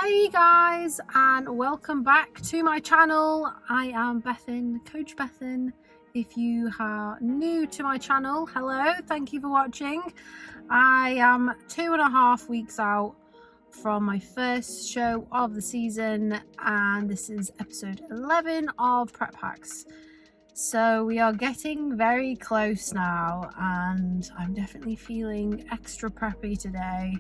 Hey guys, and welcome back to my channel. I am Bethan, Coach Bethan. If you are new to my channel, hello, thank you for watching. I am 2.5 weeks out from my first show of the season, and this is episode 11 of Prep Hacks. So we are getting very close now, and I'm definitely feeling extra preppy today.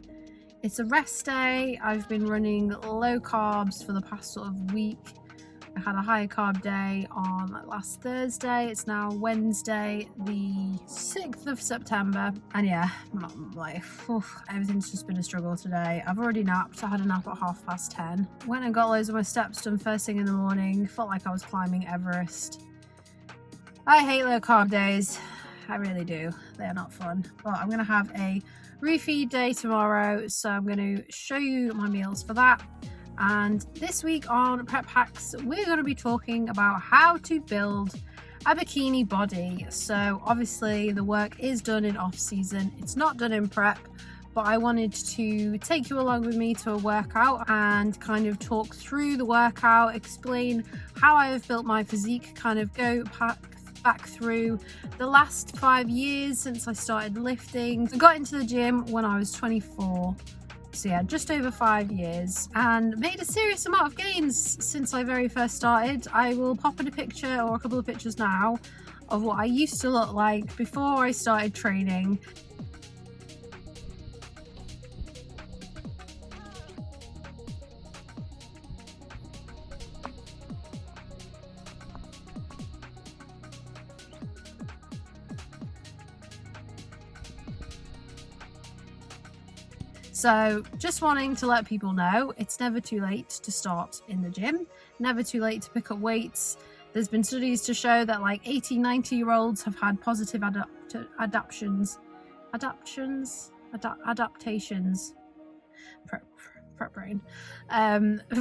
It's a rest day. I've been running low carbs for the past sort of week. I had a higher carb day on last Thursday. It's now Wednesday, the 6th of September. And yeah, everything's just been a struggle today. I've already napped. I had a nap at 10:30. Went and got loads of my steps done first thing in the morning. Felt like I was climbing Everest. I hate low carb days. I really do. They are not fun. But I'm going to have a refeed day tomorrow, so I'm going to show you my meals for that. And this week on Prep Hacks, we're going to be talking about how to build a bikini body. So obviously the work is done in off season, it's not done in prep, but I wanted to take you along with me to a workout and kind of talk through the workout, explain how I have built my physique, kind of go back through the last 5 years since I started lifting. I got into the gym when I was 24, so yeah, just over 5 years, and made a serious amount of gains since I very first started. I will pop in a picture or a couple of pictures now of what I used to look like before I started training. So just wanting to let people know, it's never too late to start in the gym, never too late to pick up weights. There's been studies to show that like 80-90-year-olds have had positive adaptations, prep brain,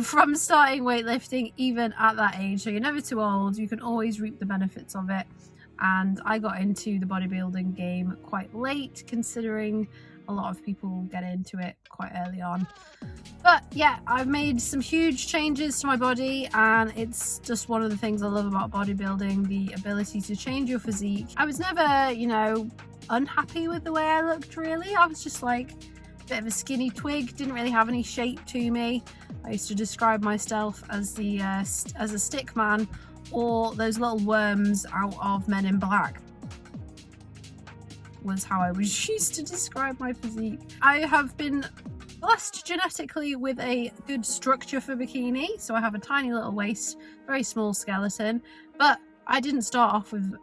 from starting weightlifting even at that age. So you're never too old, you can always reap the benefits of it. And I got into the bodybuilding game quite late, considering a lot of people get into it quite early on. But yeah, I've made some huge changes to my body, and it's just one of the things I love about bodybuilding, the ability to change your physique. I was never, unhappy with the way I looked, really. I was just like a bit of a skinny twig, didn't really have any shape to me. I used to describe myself as as a stick man, or those little worms out of Men in Black, was how I was used to describe my physique. I have been blessed genetically with a good structure for bikini, so I have a tiny little waist, very small skeleton, but I didn't start off with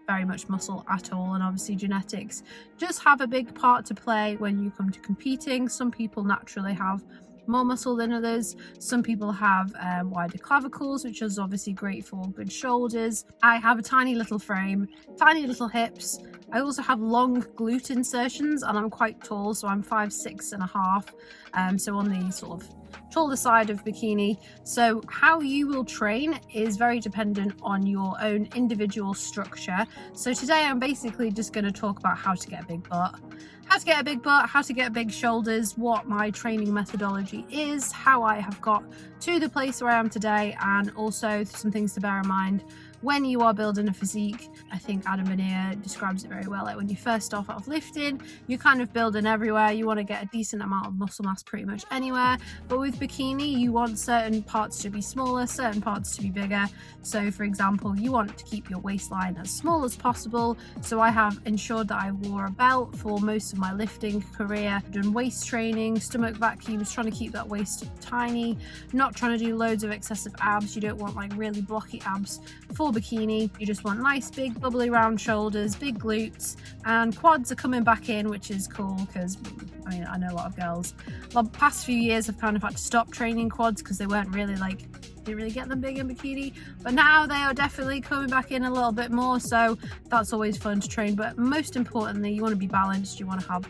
very much muscle at all, and obviously genetics just have a big part to play when you come to competing. Some people naturally have more muscle than others. Some people have wider clavicles, which is obviously great for good shoulders. I have a tiny little frame, tiny little hips. I also have long glute insertions, and I'm quite tall, so I'm 5'6.5", so on the sort of taller side of bikini. So how you will train is very dependent on your own individual structure. So today I'm basically just going to talk about how to get a big butt, how to get big shoulders, what my training methodology is, how I have got to the place where I am today, and also some things to bear in mind when you are building a physique. I think Adam Benno describes it very well. Like when you first start off lifting, you're kind of building everywhere. You want to get a decent amount of muscle mass pretty much anywhere. But with bikini, you want certain parts to be smaller, certain parts to be bigger. So for example, you want to keep your waistline as small as possible. So I have ensured that I wore a belt for most of my lifting career, done waist training, stomach vacuums, trying to keep that waist tiny, not trying to do loads of excessive abs. You don't want like really blocky abs for bikini. You just want nice big bubbly round shoulders, big glutes, and quads are coming back in, which is cool because I know a lot of girls the past few years have kind of had to stop training quads because they weren't really didn't really get them big in bikini, but now they are definitely coming back in a little bit more, so that's always fun to train. But most importantly, you want to be balanced. You want to have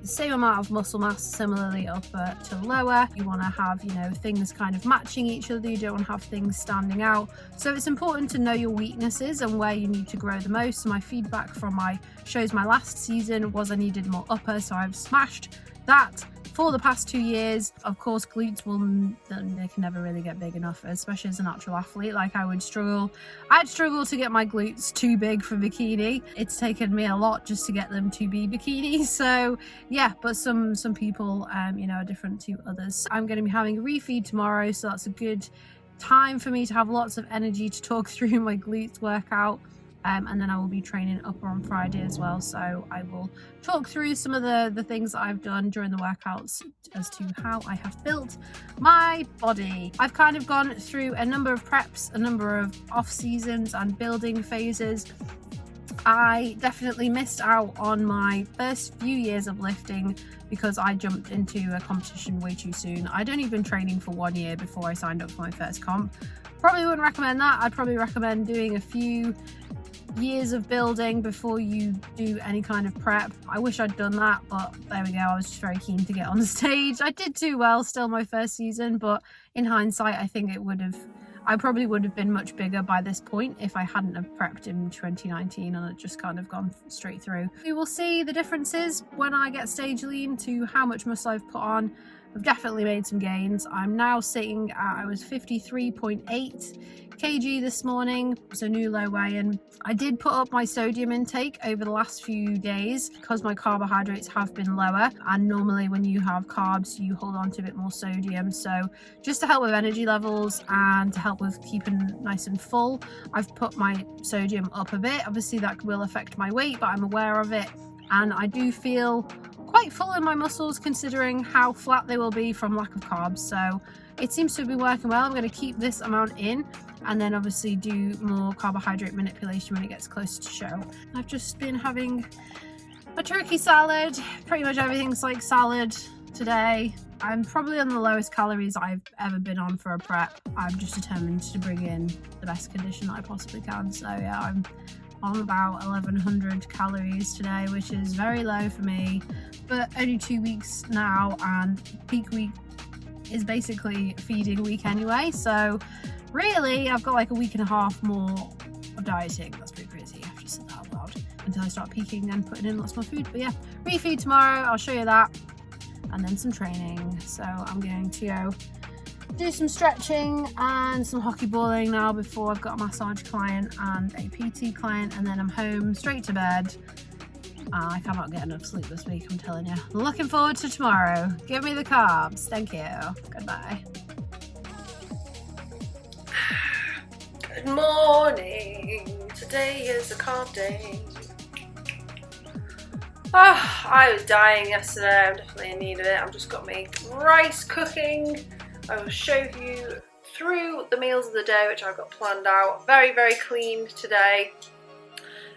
the same amount of muscle mass, similarly upper to lower. You want to have, you know, things kind of matching each other. You don't want to have things standing out. So it's important to know your weaknesses and where you need to grow the most. So my feedback from my shows my last season was I needed more upper, so I've smashed that for the past 2 years. Of course, glutes they can never really get big enough, especially as a natural athlete. Like I'd struggle to get my glutes too big for bikini. It's taken me a lot just to get them to be bikini. So yeah, but some people you know, are different to others. I'm going to be having a refeed tomorrow, so that's a good time for me to have lots of energy to talk through my glutes workout. And then I will be training upper on Friday as well, so I will talk through some of the things that I've done during the workouts as to how I have built my body. I've kind of gone through a number of preps, a number of off seasons and building phases. I definitely missed out on my first few years of lifting because I jumped into a competition way too soon. I'd only been training for 1 year before I signed up for my first comp. Probably wouldn't recommend that. I'd probably recommend doing a few years of building before you do any kind of prep. I wish I'd done that, but there we go. I was just very keen to get on the stage. I did do well still my first season, but in hindsight, I think I probably would have been much bigger by this point if I hadn't have prepped in 2019 and it just kind of gone straight through. We will see the differences when I get stage lean to how much muscle I've put on. I've definitely made some gains. I'm now sitting at, I was 53.8 kg this morning, so new low weigh-in. I did put up my sodium intake over the last few days because my carbohydrates have been lower, and normally when you have carbs you hold on to a bit more sodium, so just to help with energy levels and to help with keeping nice and full, I've put my sodium up a bit. Obviously that will affect my weight, but I'm aware of it, and I do feel quite full in my muscles considering how flat they will be from lack of carbs, so it seems to be working well. I'm going to keep this amount in and then obviously do more carbohydrate manipulation when it gets closer to show. I've just been having a turkey salad. Pretty much everything's like salad today. I'm probably on the lowest calories I've ever been on for a prep. I'm just determined to bring in the best condition that I possibly can. So yeah, I'm on about 1100 calories today, which is very low for me, but only 2 weeks now, and peak week is basically a feeding week anyway, so really I've got like a week and a half more of dieting. That's pretty crazy. I've just said that out loud until I start peaking and putting in lots more food. But yeah, refeed tomorrow, I'll show you that, and then some training. So I'm going to go do some stretching and some hockey balling now before I've got a massage client and a PT client, and then I'm home straight to bed. I cannot get enough sleep this week, I'm telling you. Looking forward to tomorrow. Give me the carbs. Thank you. Goodbye. Good morning. Today is a carb day. I was dying yesterday. I'm definitely in need of it. I've just got my rice cooking. I will show you through the meals of the day, which I've got planned out. Very, very clean today.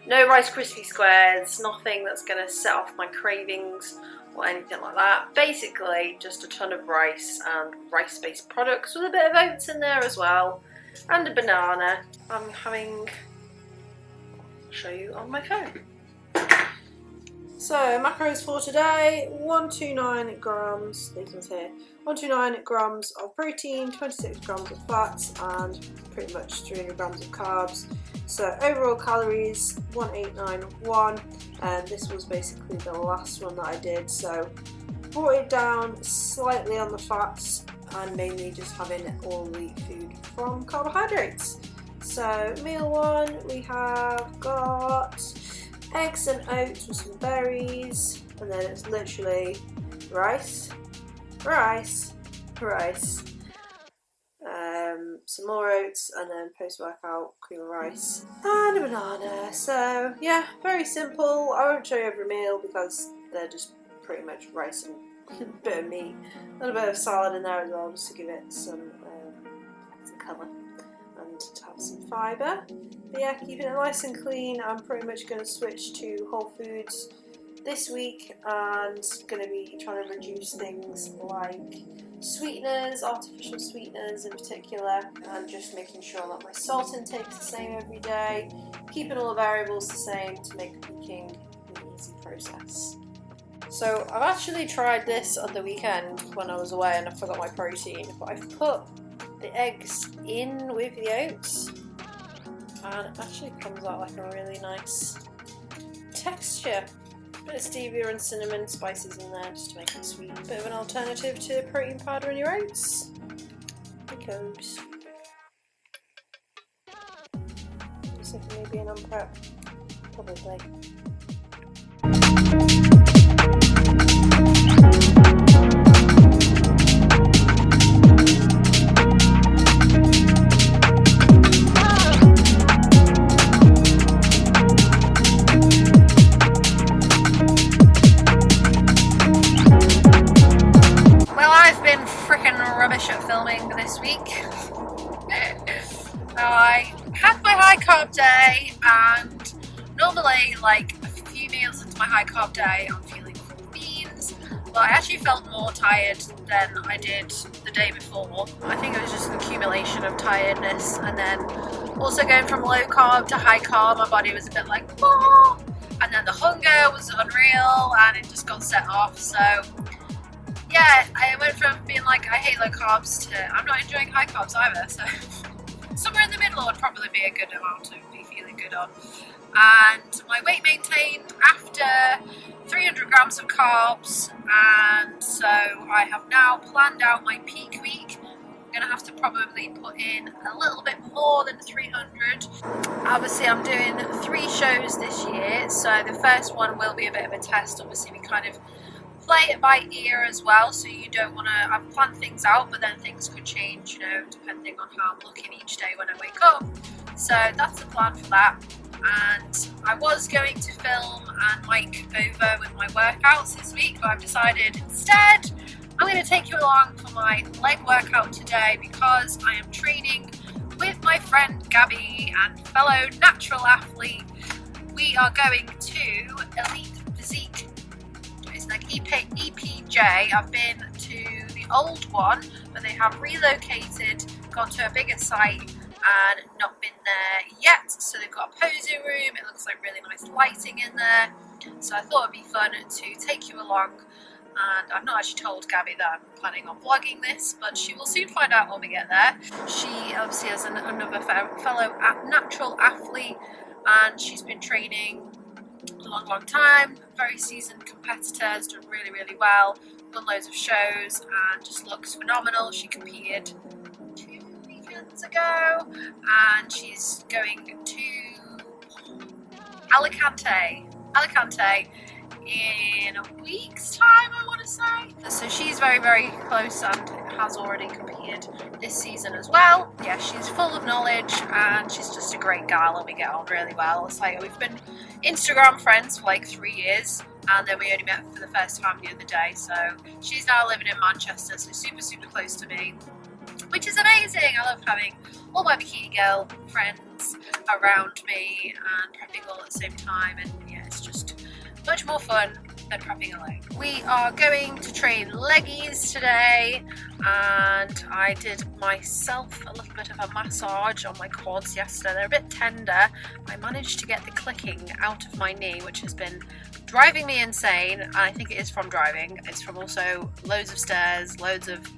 No Rice Krispie squares, nothing that's going to set off my cravings or anything like that. Basically, just a ton of rice and rice-based products with a bit of oats in there as well, and a banana. I'll show you on my phone. So, macros for today: 129 grams, these ones here, 129 grams of protein, 26 grams of fats, and pretty much 300 grams of carbs. So overall calories 1891, and this was basically the last one that I did, so brought it down slightly on the fats and mainly just having all wheat food from carbohydrates. So meal one, we have got eggs and oats with some berries, and then it's literally rice, rice, rice, some more oats, and then post-workout cream of rice and a banana. So yeah, very simple. I won't show you every meal because they're just pretty much rice and a bit of meat, a little bit of salad in there as well, just to give it some colour and to have some fibre. But yeah, keeping it nice and clean. I'm pretty much going to switch to whole foods this week and going to be trying to reduce things like sweeteners, artificial sweeteners in particular, and just making sure that my salt intake is the same every day, keeping all the variables the same to make cooking an easy process. So I've actually tried this on the weekend when I was away and I forgot my protein, but I've put the eggs in with the oats and it actually comes out like a really nice texture. Bit of stevia and cinnamon spices in there just to make it sweet. Bit of an alternative to protein powder in your oats. Here goes. Just if maybe an unprep, probably. At filming this week. Now I had my high carb day, and normally like a few meals into my high carb day I'm feeling full of beans, but I actually felt more tired than I did the day before. I think it was just an accumulation of tiredness, and then also going from low carb to high carb, my body was a bit like oh, and then the hunger was unreal and it just got set off. So yeah, I went from being like, I hate low carbs to I'm not enjoying high carbs either, so somewhere in the middle would probably be a good amount to be feeling good on. And my weight maintained after 300 grams of carbs, and so I have now planned out my peak week. I'm going to have to probably put in a little bit more than 300. Obviously I'm doing 3 shows this year, so the first one will be a bit of a test. Obviously we kind of play it by ear as well, so you don't want to, I've planned things out, but then things could change, you know, depending on how I'm looking each day when I wake up. So that's the plan for that. And I was going to film and mic over with my workouts this week, but I've decided instead I'm going to take you along for my leg workout today because I am training with my friend Gabby and fellow natural athlete. We are going to Elite Physique. Like EPJ. I've been to the old one, but they have relocated, gone to a bigger site and not been there yet. So they've got a posing room, it looks like really nice lighting in there. So I thought it'd be fun to take you along. And I've not actually told Gabby that I'm planning on vlogging this, but she will soon find out when we get there. She obviously is another fellow natural athlete, and she's been training a long time, very seasoned competitor, has done really well, won loads of shows and just looks phenomenal. She competed 2 weekends ago and she's going to Alicante in a week's time, I want to say. So she's very close and has already competed this season as well. Yeah, she's full of knowledge and she's just a great gal and we get on really well. It's like we've been Instagram friends for like 3 years and then we only met for the first time the other day. So she's now living in Manchester, so super close to me, which is amazing. I love having all my bikini girl friends around me and prepping all at the same time, and yeah, it's just much more fun than prepping alone. We are going to train leggies today, and I did myself a little bit of a massage on my quads yesterday. They're a bit tender. I managed to get the clicking out of my knee, which has been driving me insane. And I think it is from driving. It's from also loads of stairs, loads of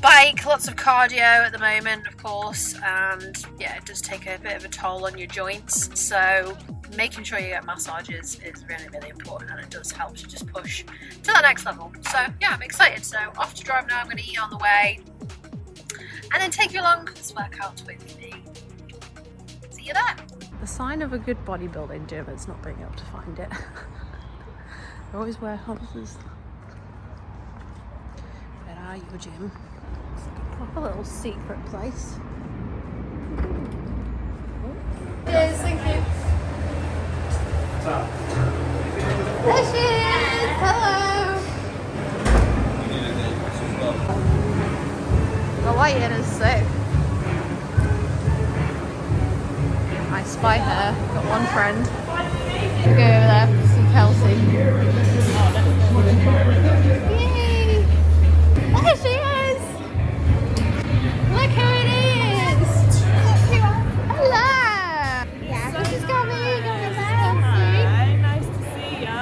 bike, lots of cardio at the moment, of course, and yeah, it does take a bit of a toll on your joints. So making sure you get massages is really important, and it does help to just push to the next level. So yeah, I'm excited. So off to drive now. I'm going to eat on the way and then take you along this workout with me. See you there. The sign of a good bodybuilding gym is not being able to find it. I always wear harnesses. Where are you, gym? It's like a proper little secret place. Yes, thank you. There she is! Hello! The lighting is sick. I spy her. Got one friend. Go over there to see Kelsey. Yay! There she is! Look who it is! Hello! Yeah, this is Gabby. Nice to see ya.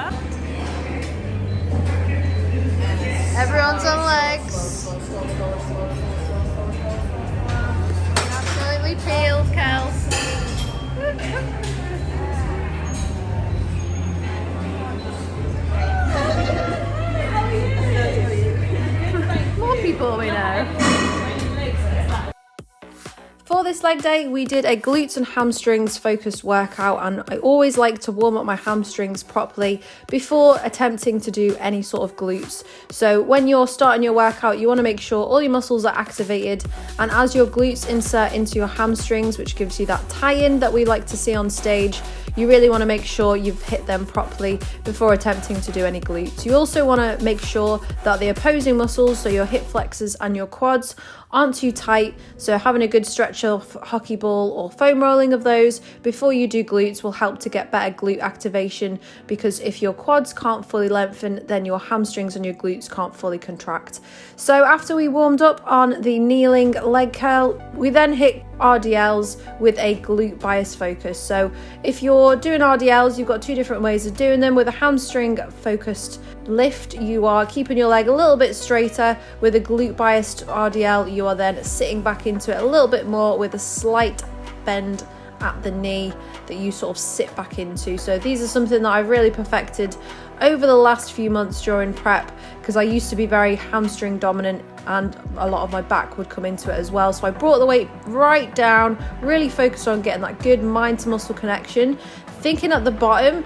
For this leg day, we did a glutes and hamstrings focused workout, and I always like to warm up my hamstrings properly before attempting to do any sort of glutes. So when you're starting your workout, you want to make sure all your muscles are activated, and as your glutes insert into your hamstrings, which gives you that tie-in that we like to see on stage, you really want to make sure you've hit them properly before attempting to do any glutes. You also want to make sure that the opposing muscles, so your hip flexors and your quads, aren't too tight, so having a good stretch of hockey ball or foam rolling of those before you do glutes will help to get better glute activation, because if your quads can't fully lengthen, then your hamstrings and your glutes can't fully contract. So after we warmed up on the kneeling leg curl, we then hit RDLs with a glute bias focus. So if you're doing RDLs, you've got two different ways of doing them. With a hamstring focused lift, you are keeping your leg a little bit straighter. With a glute biased RDL, you are then sitting back into it a little bit more with a slight bend at the knee that you sort of sit back into. So these are something that I've really perfected over the last few months during prep, because I used to be very hamstring dominant and a lot of my back would come into it as well. So I brought the weight right down, really focused on getting that good mind to muscle connection, thinking at the bottom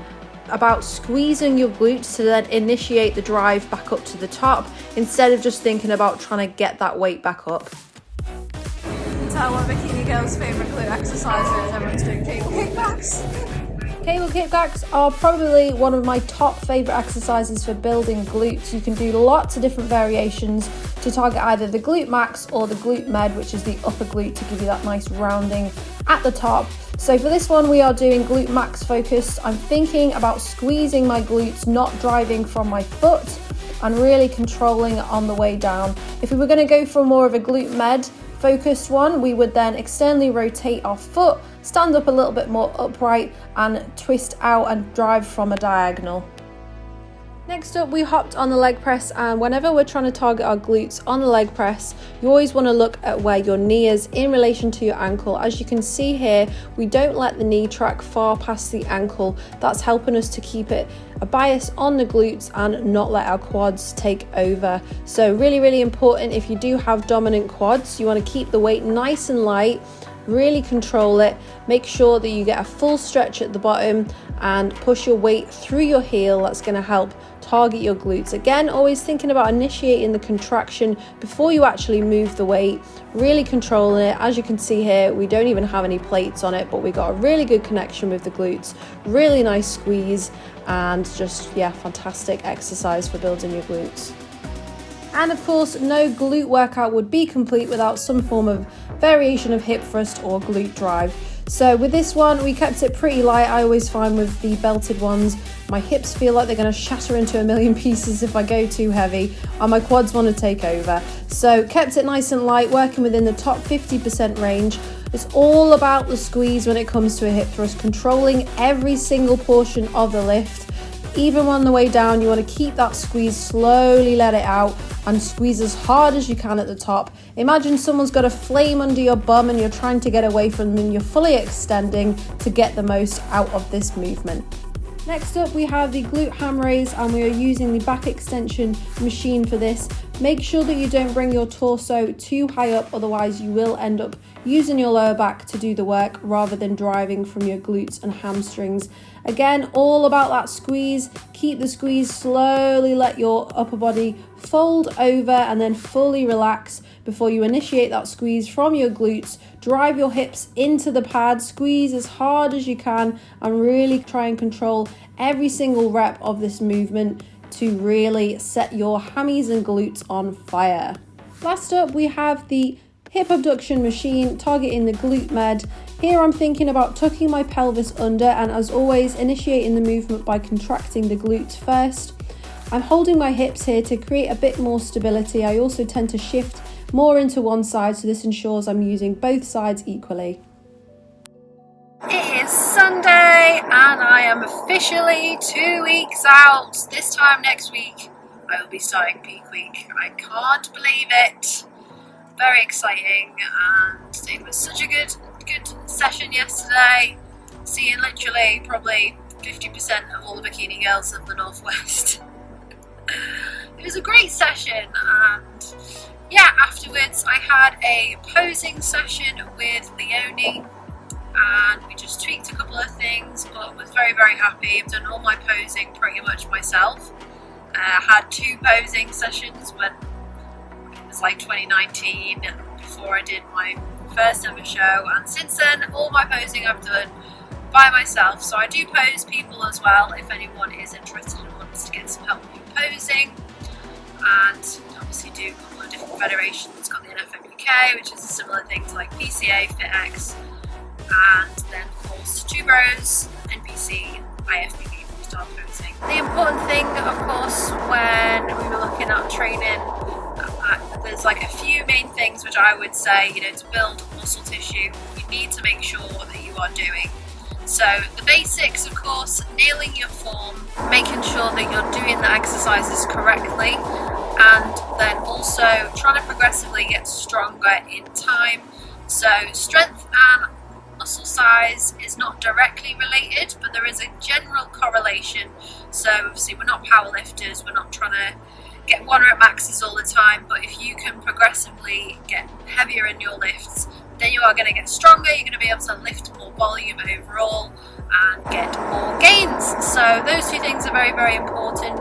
about squeezing your glutes to then initiate the drive back up to the top, instead of just thinking about trying to get that weight back up. Tell one of Bikini Girl's favourite glute exercises. Everyone's doing cable kickbacks. Cable kickbacks are probably one of my top favourite exercises for building glutes. You can do lots of different variations to target either the glute max or the glute med, which is the upper glute, to give you that nice rounding at the top. So for this one, we are doing glute max focused. I'm thinking about squeezing my glutes, not driving from my foot, and really controlling it on the way down. If we were going to go for more of a glute med focused one, we would then externally rotate our foot, stand up a little bit more upright, and twist out and drive from a diagonal. Next up, we hopped on the leg press, and whenever we're trying to target our glutes on the leg press, you always want to look at where your knee is in relation to your ankle. As you can see here, we don't let the knee track far past the ankle. That's helping us to keep it a bias on the glutes and not let our quads take over. So really important, if you do have dominant quads, you want to keep the weight nice and light, really control it, make sure that you get a full stretch at the bottom and push your weight through your heel. That's going to help target your glutes. Again, always thinking about initiating the contraction before you actually move the weight, really controlling it. As you can see here, we don't even have any plates on it, but we got a really good connection with the glutes, really nice squeeze, and just, yeah, fantastic exercise for building your glutes. And of course, no glute workout would be complete without some form of variation of hip thrust or glute drive. So with this one, we kept it pretty light. I always find with the belted ones, my hips feel like they're going to shatter into a million pieces if I go too heavy, and my quads want to take over. So kept it nice and light, working within the top 50% range. It's all about the squeeze when it comes to a hip thrust, controlling every single portion of the lift. Even on the way down, you want to keep that squeeze, slowly let it out, and squeeze as hard as you can at the top. Imagine someone's got a flame under your bum and you're trying to get away from them. You're fully extending to get the most out of this movement. Next up, we have the glute ham raise, and we are using the back extension machine for this. Make sure that you don't bring your torso too high up, otherwise you will end up using your lower back to do the work rather than driving from your glutes and hamstrings. Again, all about that squeeze. Keep the squeeze, slowly let your upper body fold over and then fully relax before you initiate that squeeze from your glutes. Drive your hips into the pad, squeeze as hard as you can, and really try and control every single rep of this movement to really set your hammies and glutes on fire. Last up, we have the hip abduction machine targeting the glute med. Here I'm thinking about tucking my pelvis under, and as always, initiating the movement by contracting the glutes first. I'm holding my hips here to create a bit more stability. I also tend to shift more into one side, so this ensures I'm using both sides equally. It is Sunday and I am officially 2 weeks out. This time next week I will be starting peak week. I can't believe it. Very exciting, and it was such a good session yesterday, seeing literally probably 50% of all the bikini girls of the Northwest. It was a great session, and yeah, afterwards I had a posing session with Leonie, and we just tweaked a couple of things, but was very, very happy. I've done all my posing pretty much myself. Had 2 posing sessions when it was like 2019, before I did my first ever show, and since then all my posing I've done by myself. So I do pose people as well if anyone is interested and wants to get some help with posing, and obviously do a couple of different federations. Got the NFM UK, which is a similar thing to like PCA, FitX, and then of course 2 Bros, NPC, IFBB style posing. The important thing, of course, when we were looking at training, there's like a few main things which I would say, you know, to build muscle tissue, you need to make sure that you are doing. So the basics, of course, nailing your form, making sure that you're doing the exercises correctly, and then also trying to progressively get stronger in time. So strength and muscle size is not directly related, but there is a general correlation. So obviously we're not powerlifters, we're not trying to get 1 rep maxes all the time, but if you can progressively get heavier in your lifts, then you are going to get stronger, you're going to be able to lift more volume overall and get more gains. So those 2 things are very, very important.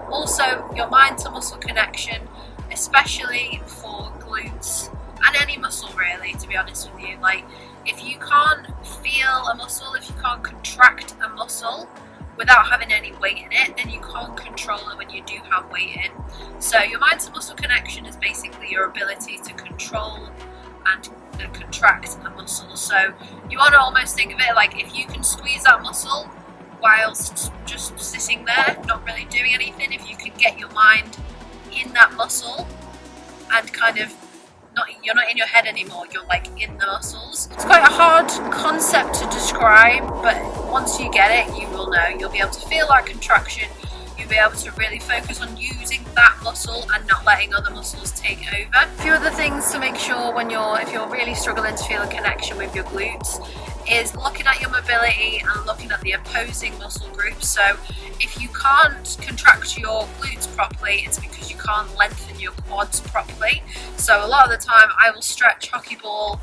Also, your mind to muscle connection, especially for glutes and any muscle really, to be honest with you. Like, if you can't feel a muscle, if you can't contract a muscle without having any weight in it, then you can't control it when you do have weight in. So your mind to muscle connection is basically your ability to control and contract a muscle. So you want to almost think of it like, if you can squeeze that muscle whilst just sitting there, not really doing anything, if you can get your mind in that muscle and kind of you're not in your head anymore, you're like in the muscles. It's quite a hard concept to describe, but once you get it, you will know. You'll be able to feel that contraction, you'll be able to really focus on using that muscle and not letting other muscles take over. A few other things to make sure if you're really struggling to feel a connection with your glutes is looking at your mobility and looking at the opposing muscle groups. So if you can't contract your glutes properly, it's because you can't lengthen your quads properly. So a lot of the time I will stretch hockey ball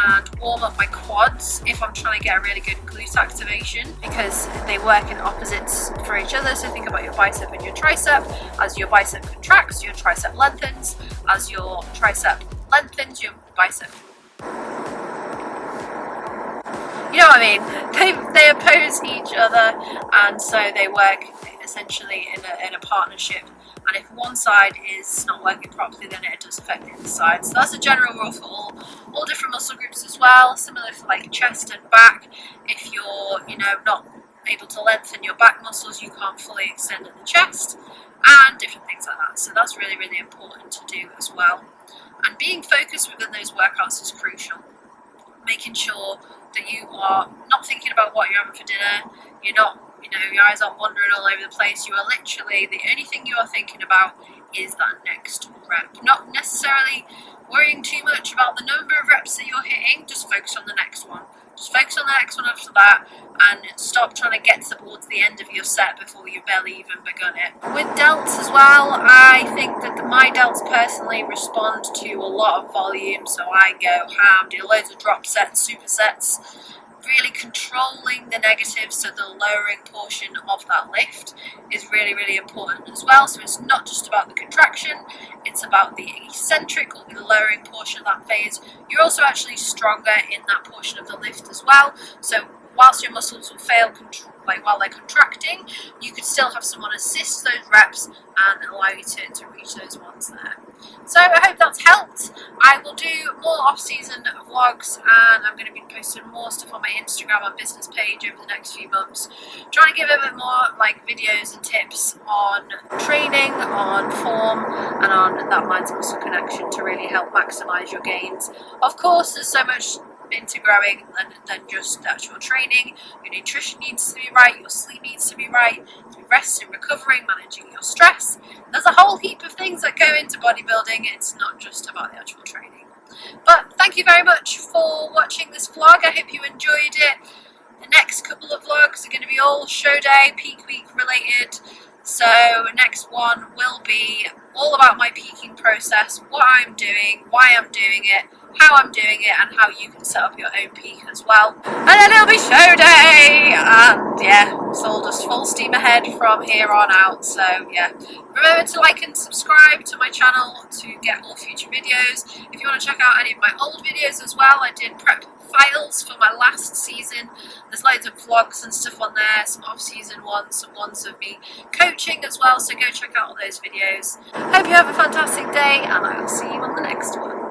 and warm up my quads if I'm trying to get a really good glute activation, because they work in opposites for each other. So think about your bicep and your tricep. As your bicep contracts, your tricep lengthens. As your tricep lengthens, your bicep, you know what I mean? They oppose each other, and so they work essentially in a partnership. And if one side is not working properly, then it does affect the other side. So that's a general rule for all different muscle groups as well. Similar for like chest and back. If you're, not able to lengthen your back muscles, you can't fully extend at the chest, and different things like that. So that's really, really important to do as well. And being focused within those workouts is crucial. Making sure that you are not thinking about what you're having for dinner, you're not, your eyes aren't wandering all over the place. You are literally, the only thing you are thinking about is that next rep. Not necessarily worrying too much about the number of reps that you're hitting, just focus on the next one. Just focus on the next one after that, and stop trying to get towards the end of your set before you've barely even begun it. With delts as well, I think that my delts personally respond to a lot of volume, so I go ham, do loads of drop sets, supersets, really controlling the negatives, so the lowering portion of that lift is really, really important as well. So it's not just about the contraction, it's about the eccentric or the lowering portion of that phase. You're also actually stronger in that portion of the lift as well. So whilst your muscles will fail while they're contracting, you could still have someone assist those reps and allow you to reach those ones there. So I hope that's helped. I will do more off-season vlogs, and I'm going to be posting more stuff on my Instagram and business page over the next few months, trying to give a bit more like videos and tips on training, on form, and on that mind to muscle connection to really help maximize your gains. Of course, there's so much into growing than just actual training. Your nutrition needs to be right, your sleep needs to be right, rest and recovering, managing your stress. There's a whole heap of things that go into bodybuilding. It's not just about the actual training. But thank you very much for watching this vlog. I hope you enjoyed it. The next couple of vlogs are going to be all show day, peak week related. So next one will be all about my peaking process, what I'm doing, why I'm doing it, how I'm doing it, and how you can set up your own peak as well. And then it'll be show day, and yeah, it's all just full steam ahead from here on out. So yeah, remember to like and subscribe to my channel to get all future videos. If you want to check out any of my old videos as well, I did prep files for my last season. There's loads of vlogs and stuff on there, some off-season ones, some ones of me coaching as well, so go check out all those videos. Hope you have a fantastic day, and I will see you on the next one.